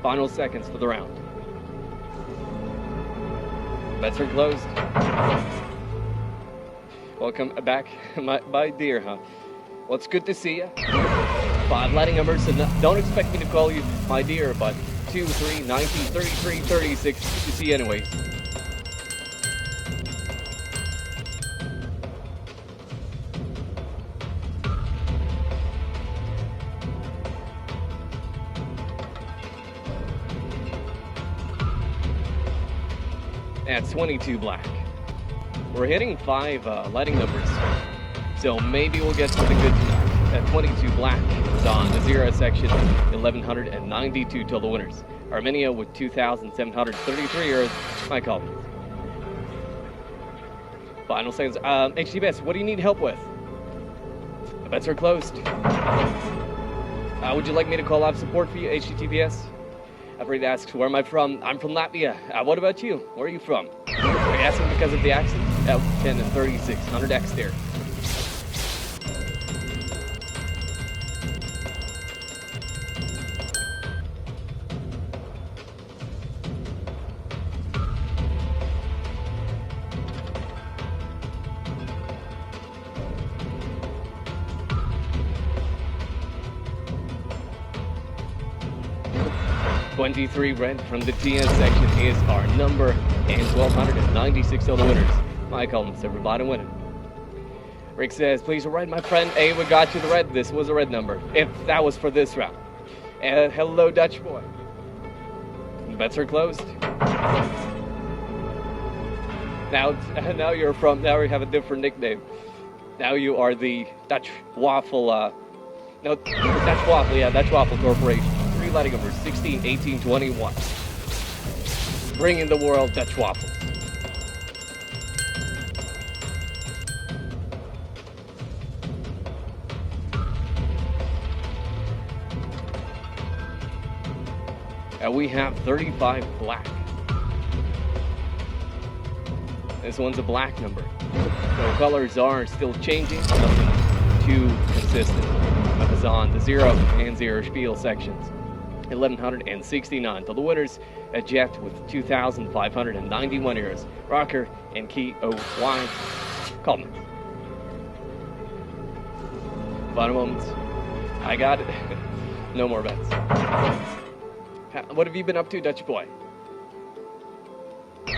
Final seconds for the round. Bets are closed. Welcome back, my dear, huh? Well, it's good to see you. 5 lighting numbers, and don't expect me to call you my dear, but 2, 3, 19, 33, 36, good to see you anyways. That's 22 black. We're hitting 5 lighting numbers, so maybe we'll get something good tonight. At 22 black is on the 0 section, 1192 total winners. Armenia with 2,733 euros. My call. Final seconds. HTBS, what do you need help with? The bets are closed. Would you like me to call live support for you, HTTPS? Everybody asks, where am I from? I'm from Latvia. What about you? Where are you from? Are you asking because of the accent? 10 and 36, 100x there. $23 red from the TN section is our number, and 1,296 total winners. My columns, everybody winning. Rick says, please write my friend. Hey, we got you the red. This was a red number, if that was for this round. Hello, Dutch boy. Bets are closed. Now you're from, now you have a different nickname. Now you are the Dutch Waffle, no, Dutch Waffle, yeah, Dutch Waffle Corporation. 3 lighting numbers, 16, 18, 21. Bringing the world Dutch waffles. And we have 35 black. This one's a black number. So colors are still changing, nothing too consistent. That is on the 0 and 0 spiel sections. 1,169. So the winners, a Jet with 2,591 euros. Rocker and Key OY. Coleman. Final moments. I got it. No more bets. What have you been up to, Dutch boy? 2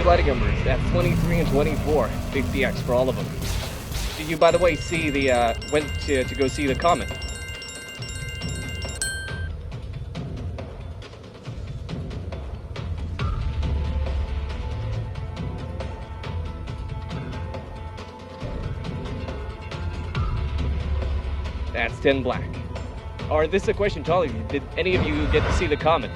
lighting numbers. That's 23 and 24. 50x for all of them. Did you, by the way, see the went to go see the comment? That's 10 black. Or this is a question to all of you. Did any of you get to see the comment?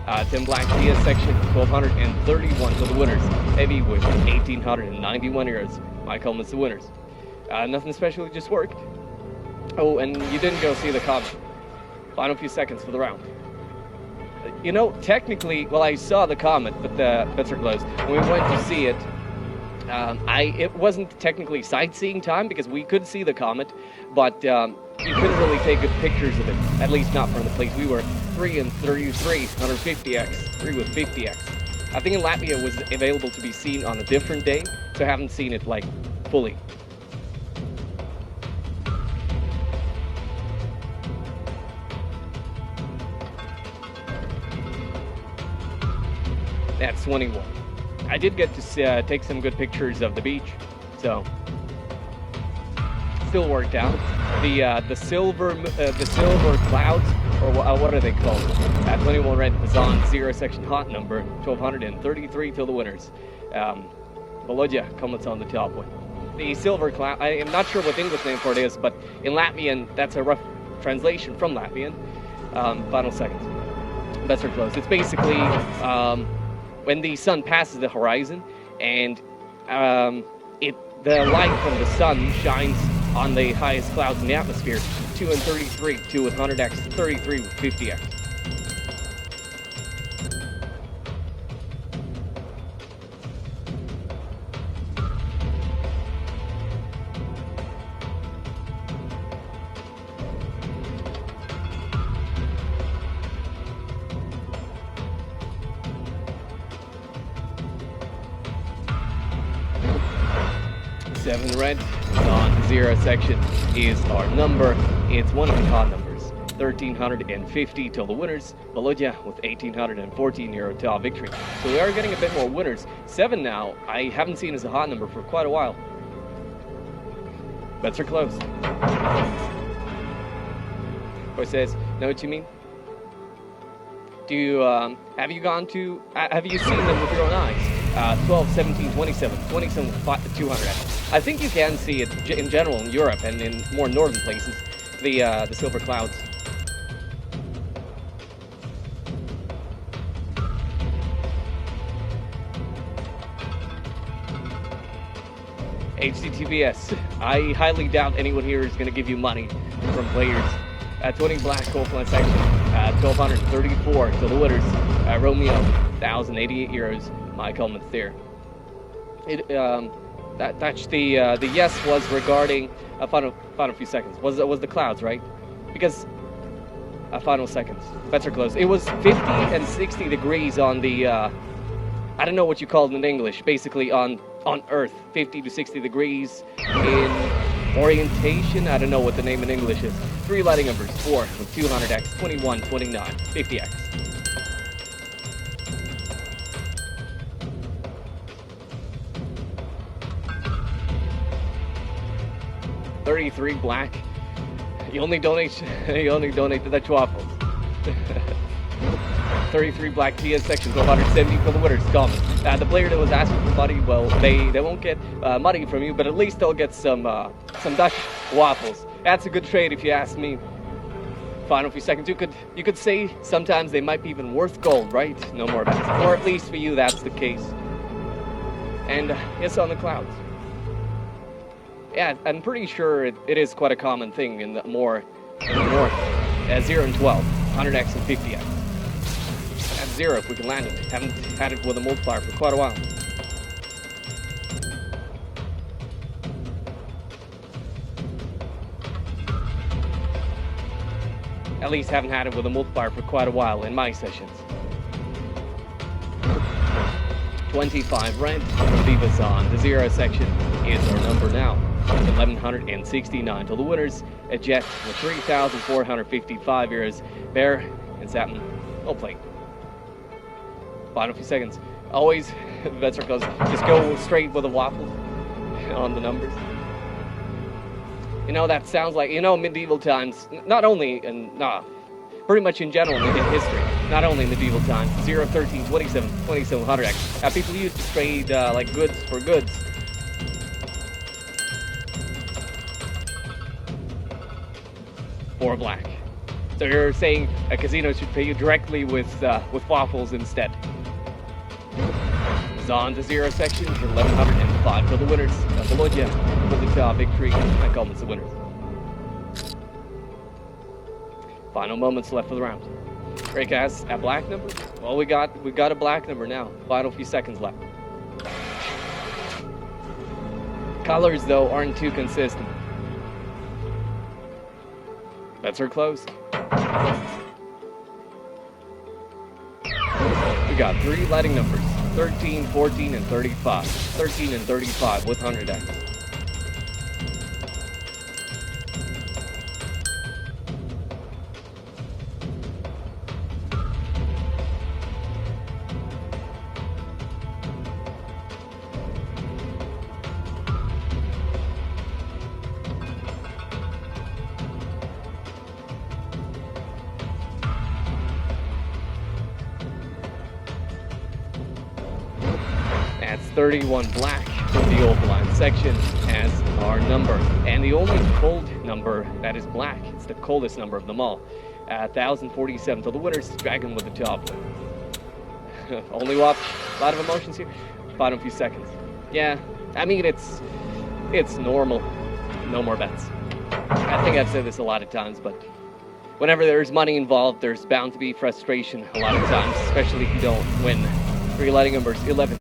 10 black DS section, 1,231 for the winners. Heavy with 1,891 euros. My column is the winners. Nothing special, it just worked. Oh, and you didn't go see the comment. Final few seconds for the round. You know, technically, well, I saw the comment, but the bets are closed. When we went to see it, it wasn't technically sightseeing time because we could see the comet, but you couldn't really take good pictures of it, at least not from the place we were. 3 and 33, 150x, 3 with 50x. I think in Latvia it was available to be seen on a different day, so I haven't seen it like fully. That's 21. I did get to take some good pictures of the beach, so still worked out. The silver clouds, or what are they called? 21 red was on 0 section hot number, 1,233 till the winners. Volodya comments on the top one. The silver cloud, I am not sure what the English name for it is, but in Latvian, that's a rough translation from Latvian. Final seconds. Bets are closed. It's basically when the sun passes the horizon and the light from the sun shines on the highest clouds in the atmosphere. 2 and 33, 2 with 100x, 33 with 50x. 7 red. On the 0 section is our number. It's one of the odd numbers. 1,350 till the winners. Bologna with 1,814 euro to our victory. So we are getting a bit more winners. 7 now, I haven't seen as a hot number for quite a while. Bets are closed. Boy says, know what you mean? Do you, have you seen them with your own eyes? 12, 17, 27, 27, 200. I think you can see it in general in Europe and in more northern places, the silver clouds. HTTPS. I highly doubt anyone here is going to give you money from players. 20 black Copeland section. 1,234 to the winners. Romeo, 1,088 euros. My comments there. The yes was regarding a final few seconds. Was the clouds, right? Because final seconds. Bets are closed. It was 50 and 60 degrees on the I don't know what you call it in English. Basically on Earth, 50 to 60 degrees in orientation. I don't know what the name in English is. 3 lighting numbers. 4 with 200x, 21, 29, 50x. $33 black. You only donate to the waffles. 33 black TS section, 170 for the winners. Common. The player that was asking for money, well, they won't get money from you, but at least they'll get some Dutch waffles. That's a good trade if you ask me. Final few seconds. You could say sometimes they might be even worth gold, right? No more bets, or at least for you that's the case. And yes, on the clouds. Yeah, I'm pretty sure it is quite a common thing in the north. 0 and 12, 100x and 50x. At 0 if we can land it. Haven't had it with a multiplier for quite a while. At least haven't had it with a multiplier for quite a while in my sessions. 25 red from Divas on. The 0 section is our number now. 1,169 to the winners. A jet with 3,455 euros. Bear and Satin. No play. Final few seconds. Always bets are closed. Just go straight with a waffle on the numbers. You know, that sounds like, medieval times, not only in, pretty much in general in history, not only in medieval times, 0, 13, 27, 2700x. People used to trade like goods for goods. Or black. So you're saying a casino should pay you directly with waffles instead. On to 0 section, 1,105 for the winners. Bologna for the top victory. My comments the winners. Final moments left for the round. Great guys, a black number? Well, we got a black number now. Final few seconds left. Colors though aren't too consistent. Bets are closed. We got 3 lighting numbers. 13, 14, and 35. 13 and 35 with 100x. That's 31 black from the old line section as our number. And the only cold number that is black, it's the coldest number of them all. 1,047 to the winners, Dragon with the top. Only walk, a lot of emotions here. Final few seconds. Yeah, I mean, it's normal. No more bets. I think I've said this a lot of times, but whenever there's money involved, there's bound to be frustration a lot of times, especially if you don't win. 3 lighting numbers, 11,